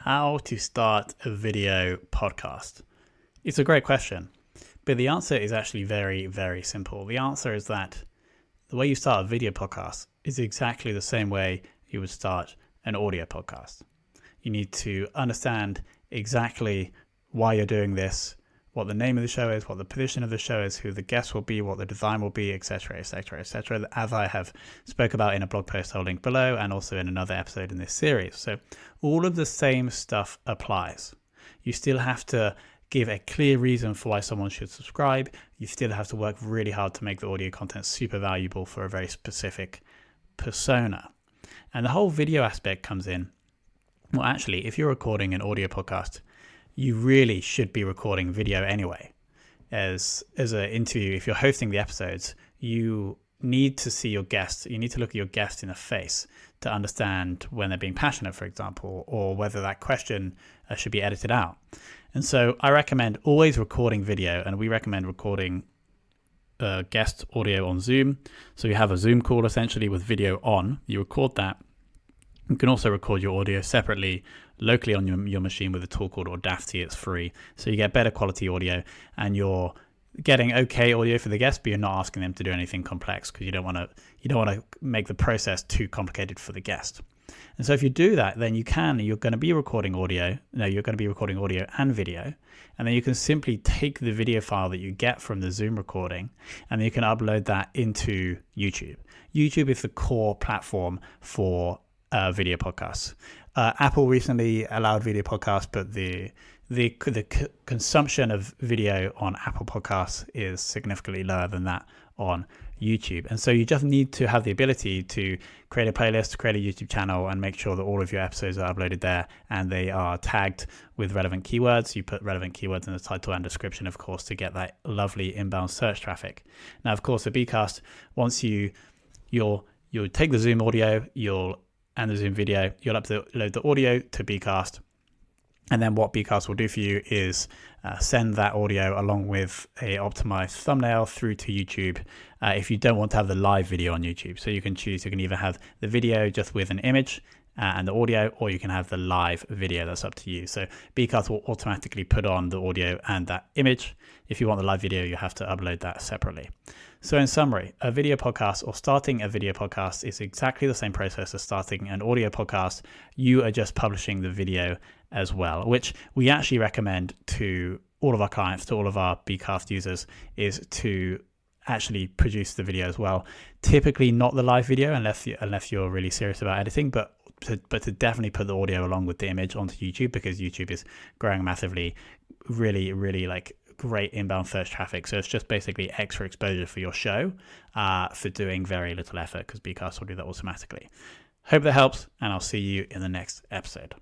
How to start a video podcast? It's a great question, but the answer is actually very, very simple. The answer is that the way you start a video podcast is exactly the same way you would start an audio podcast. You need to understand exactly why you're doing this, what the name of the show is, what the position of the show is, who the guest will be, what the design will be, etc., etc., etc., as I have spoke about in a blog post I'll link below and also in another episode in this series. So all of the same stuff applies. You still have to give a clear reason for why someone should subscribe. You still have to work really hard to make the audio content super valuable for a very specific persona. And the whole video aspect comes in. Well, actually, if you're recording an audio podcast, you really should be recording video anyway. As an interview, if you're hosting the episodes, you need to see your guest. You need to look at your guest in the face to understand when they're being passionate, for example, or whether that question should be edited out. And so I recommend always recording video, and we recommend recording guest audio on Zoom. So you have a Zoom call essentially with video on. You record that. You can also record your audio separately locally on your machine with a tool called Audacity. It's free. So you get better quality audio and you're getting okay audio for the guest, but you're not asking them to do anything complex because you don't want to make the process too complicated for the guest. And so if you do that, then you're going to be recording audio. No, you're going to be recording audio and video. And then you can simply take the video file that you get from the Zoom recording and then you can upload that into YouTube. YouTube is the core platform for video podcasts. Apple recently allowed video podcasts, but the consumption of video on Apple Podcasts is significantly lower than that on YouTube. And so you just need to have the ability to create a playlist, create a YouTube channel, and make sure that all of your episodes are uploaded there and they are tagged with relevant keywords. You put relevant keywords in the title and description, of course, to get that lovely inbound search traffic. Now, of course, the Bcast, once you'll take the Zoom audio, and the Zoom video, you'll upload the audio to Bcast. And then what Bcast will do for you is send that audio along with a optimized thumbnail through to YouTube if you don't want to have the live video on YouTube. So you can either have the video just with an image and the audio, or you can have the live video. That's up to you. So Bcast will automatically put on the audio and that image. If you want the live video, you have to upload that separately. So in summary, a video podcast or starting a video podcast is exactly the same process as starting an audio podcast. You are just publishing the video as well, which we actually recommend to all of our clients, to all of our Bcast users, is to actually produce the video as well. Typically not the live video unless you're really serious about editing, but to definitely put the audio along with the image onto YouTube, because YouTube is growing massively, really, really great inbound search traffic. So it's just basically extra exposure for your show for doing very little effort, because Bcast will do that automatically. Hope that helps, and I'll see you in the next episode.